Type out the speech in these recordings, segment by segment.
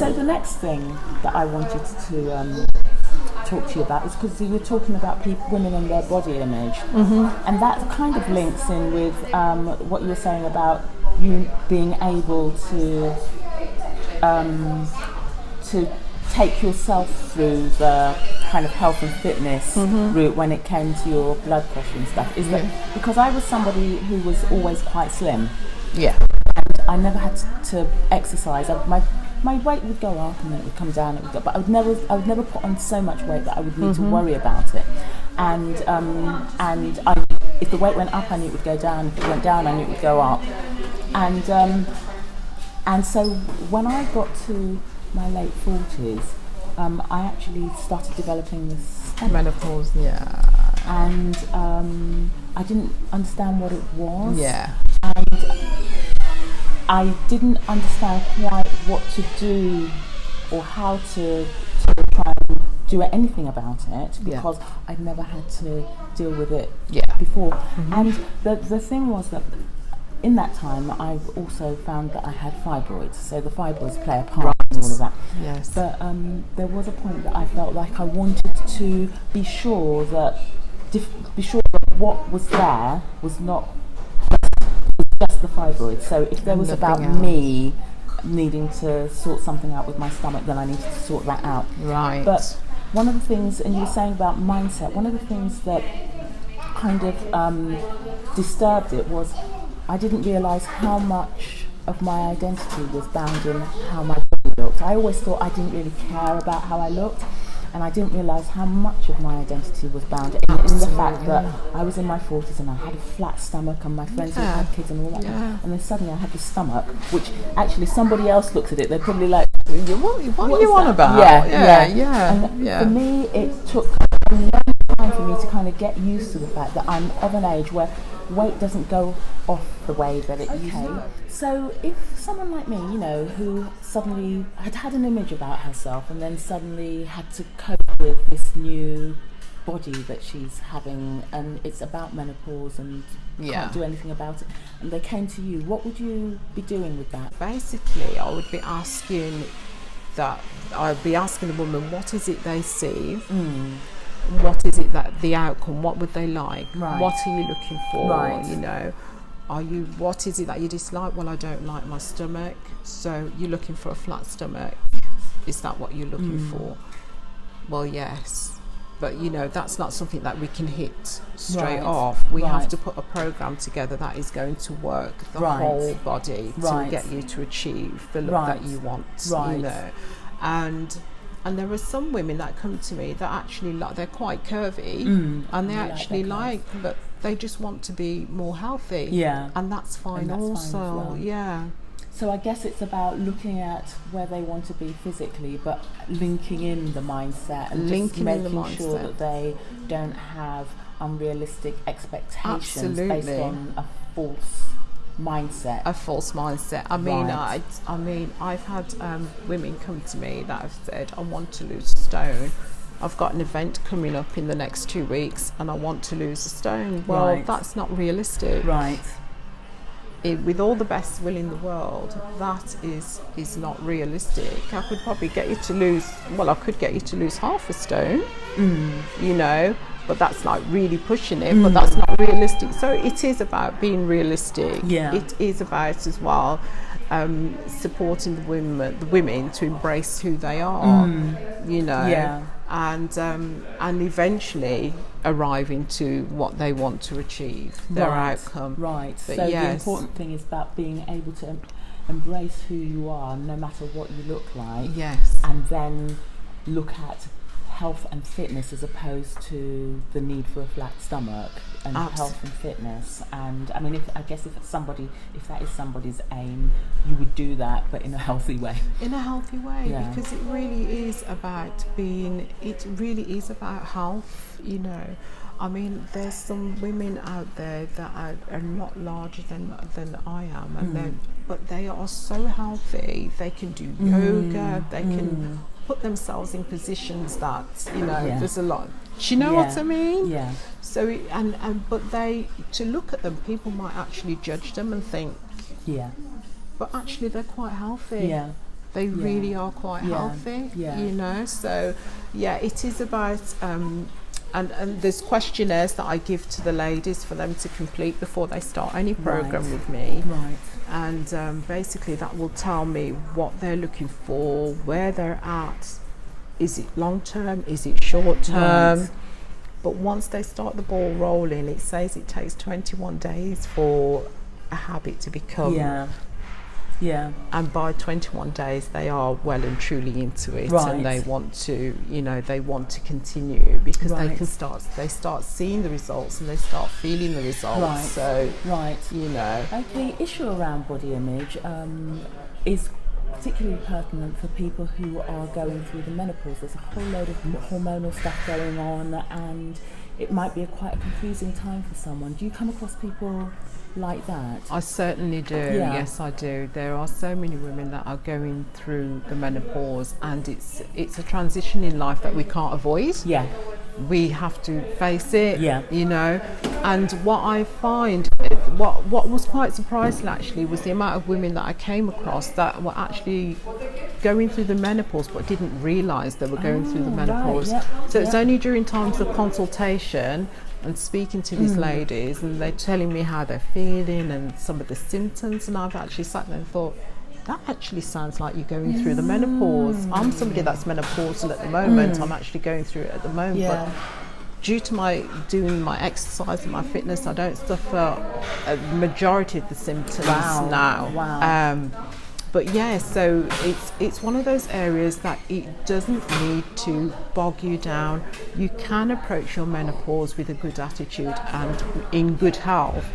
So the next thing that I wanted to talk to you about is because you were talking about women and their body image, and that kind of links in with what you were saying about you being able to take yourself through the kind of health and fitness route when it came to your blood pressure and stuff. Is that because I was somebody who was always quite slim, and I never had to exercise. My weight would go up and then it would come down. But I would never put on so much weight that I would need to worry about it. And if the weight went up, I knew it would go down. If it went down, I knew it would go up. And so when I got to my late 40s, I actually started developing this menopause. And I didn't understand what it was. And I didn't understand quite what to do or how to try and do anything about it because I'd never had to deal with it before. And the thing was that in that time I also found that I had fibroids, so the fibroids play a part in all of that. But there was a point that I felt like I wanted to be sure that what was there was not just the fibroids. So if there was about me needing to sort something out with my stomach, then I needed to sort that out. But one of the things, and you were saying about mindset, one of the things that kind of disturbed it was I didn't realise how much of my identity was bound in how my body looked. I always thought I didn't really care about how I looked, and I didn't realise how much of my identity was bound in the fact that I was in my 40s and I had a flat stomach, and my friends who had kids and all that, and then suddenly I had this stomach, which actually somebody else looks at it, they're probably like, what are you on about? For me, it took a long time for me to kind of get used to the fact that I'm of an age where weight doesn't go off the way that it used to. So if someone like me, you know, who suddenly had an image about herself and then suddenly had to cope with this new body that she's having, and it's about menopause and can't do anything about it, and they came to you, what would you be doing with that? Basically, I would be asking the woman, what is it they see? What is it that the outcome? What would they like? What are you looking for? You know, what is it that you dislike? Well, I don't like my stomach. So you're looking for a flat stomach. Is that what you're looking for? Well, yes. But you know, that's not something that we can hit straight off. We have to put a program together that is going to work the whole body to get you to achieve the look that you want. You know, and there are some women that come to me that actually they're quite curvy, and they actually but they just want to be more healthy. And that's fine also. So I guess it's about looking at where they want to be physically, but linking in the mindset and just making sure that they don't have unrealistic expectations based on a false mindset. I mean, I've had women come to me that have said, I want to lose a stone. I've got an event coming up in the next 2 weeks and I want to lose a stone. Well, that's not realistic. With all the best will in the world, that is not realistic. I could probably get you to lose, I could get you to lose half a stone, you know, but that's like really pushing it, but that's not realistic. So it is about being realistic. It is about as well supporting the women to embrace who they are, you know, and eventually arriving to what they want to achieve, their outcome. So the important thing is about being able to embrace who you are, no matter what you look like. And then look at health and fitness as opposed to the need for a flat stomach, and health and fitness. And I mean, if that is somebody's aim, you would do that, but in a healthy way. Because it really is about health, you know. I mean, there's some women out there that are not larger than I am, and but they are so healthy. They can do yoga, they can put themselves in positions that, you know, there's a lot. Do you know what I mean? So but to look at them, people might actually judge them and think, but actually they're quite healthy. they really are quite healthy, you know. So it is about and there's questionnaires that I give to the ladies for them to complete before they start any program with me, and basically that will tell me what they're looking for, where they're at. Is it long term, is it short term? But once they start the ball rolling, it says it takes 21 days for a habit to become. And by 21 days, they are well and truly into it, and they want to, you know, they want to continue because they start seeing the results and they start feeling the results. So, you know, the issue around body image is particularly pertinent for people who are going through the menopause. There's a whole load of hormonal stuff going on, and it might be quite a confusing time for someone. Do you come across people like that? I certainly do. Yes, I do. There are so many women that are going through the menopause, and it's a transition in life that we can't avoid. We have to face it, you know. And what I find, what was quite surprising actually, was the amount of women that I came across that were actually going through the menopause but didn't realise they were going through the menopause. So it's only during times of consultation and speaking to these ladies, and they're telling me how they're feeling and some of the symptoms, and I've actually sat there and thought, that actually sounds like you're going through the menopause. I'm somebody that's menopausal at the moment. I'm actually going through it at the moment. But due to my doing my exercise and my fitness, I don't suffer a majority of the symptoms now. But so it's one of those areas that it doesn't need to bog you down. You can approach your menopause with a good attitude and in good health,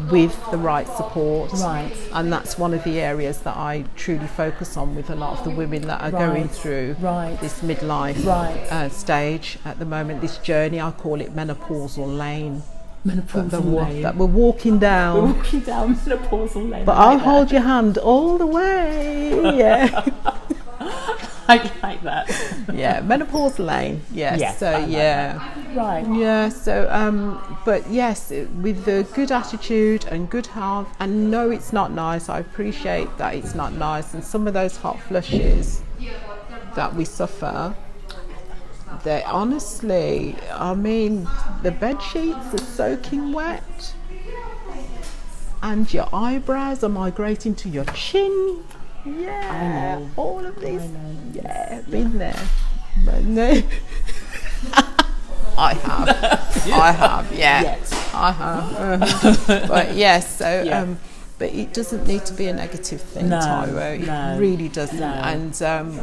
with the right support, and that's one of the areas that I truly focus on with a lot of the women that are going through this midlife stage at the moment. This journey, I call it menopausal lane. That we're walking down. We're walking down menopausal lane. But I'll hold your hand all the way. I like that. Menopausal lane. Yes. But yes, with the good attitude and good health, and no, it's not nice. I appreciate that it's not nice, and some of those hot flushes that we suffer, they honestly, I mean, the bed sheets are soaking wet, and your eyebrows are migrating to your chin. I know. All of these. Been there. But no. I have. I have. But yes, so but it doesn't need to be a negative thing, Tyro. It really doesn't. And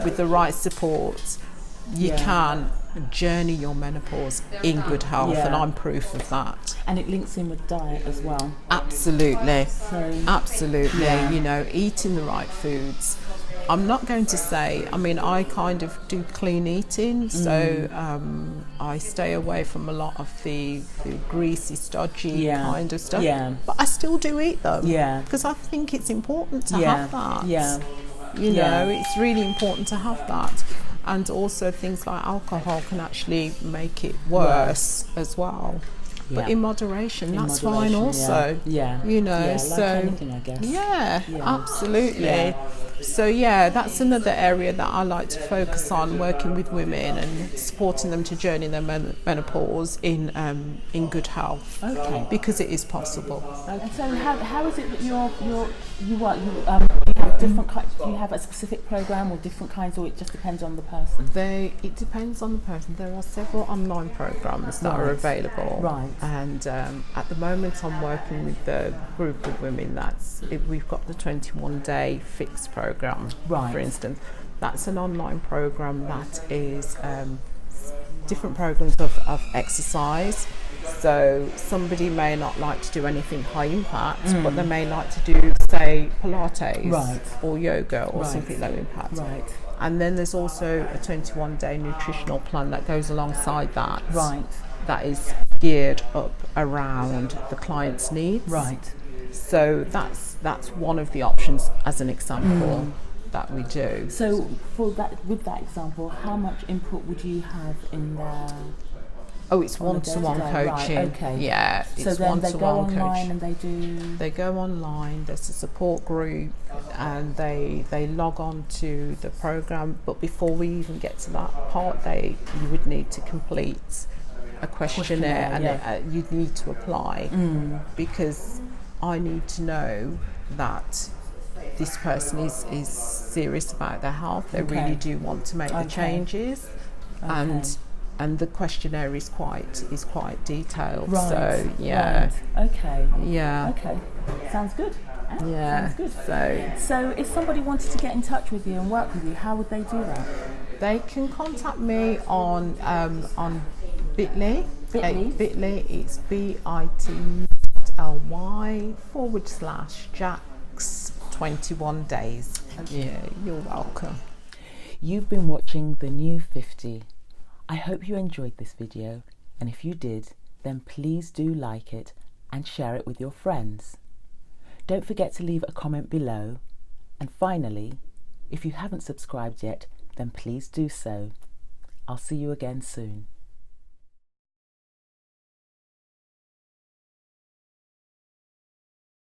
with the right support, you can journey your menopause in good health, and I'm proof of that. And it links in with diet as well. Absolutely. You know, eating the right foods. I'm not going to say, I mean, I kind of do clean eating, so I stay away from a lot of the greasy, stodgy kind of stuff. But I still do eat them. Because I think it's important to have that. You know, it's really important to have that. And also things like alcohol can actually make it worse as well. But in moderation, that's fine also. You know, like so anything, I guess. Absolutely. So that's another area that I like to focus on, working with women and supporting them to journey their menopause in good health. Because it is possible. So how is it that you work? You have different kinds. Do you have a specific program or different kinds, or it just depends on the person? It depends on the person. There are several online programs that are available. And at the moment, I'm working with a group of women. We've got the 21-day fixed program, for instance. That's an online program that is different programs of exercise. So somebody may not like to do anything high impact, but they may like to do, say, Pilates or yoga or something low impact. And then there's also a 21-day nutritional plan that goes alongside that. That is geared up around the client's needs. So that's one of the options as an example that we do. So with that example, how much input would you have in there? Oh, it's one-to-one coaching. Right, okay. Yeah, so it's then they go one-to-one online coaching. and they do. They go online. There's a support group, and they log on to the program. But before we even get to that part, you would need to complete a questionnaire, and you'd need to apply because I need to know that this person is serious about their health. They really do want to make the changes, and the questionnaire is quite detailed. Right. So yeah. Right. Okay. Yeah. Okay. Sounds good. Yeah. Sounds good. So if somebody wanted to get in touch with you and work with you, how would they do that? They can contact me on Bitly. Bitly. It's bit.ly/Jax21 days. Yeah, you're welcome. You've been watching The New 50. I hope you enjoyed this video, and if you did, then please do like it and share it with your friends. Don't forget to leave a comment below. And finally, if you haven't subscribed yet, then please do so. I'll see you again soon.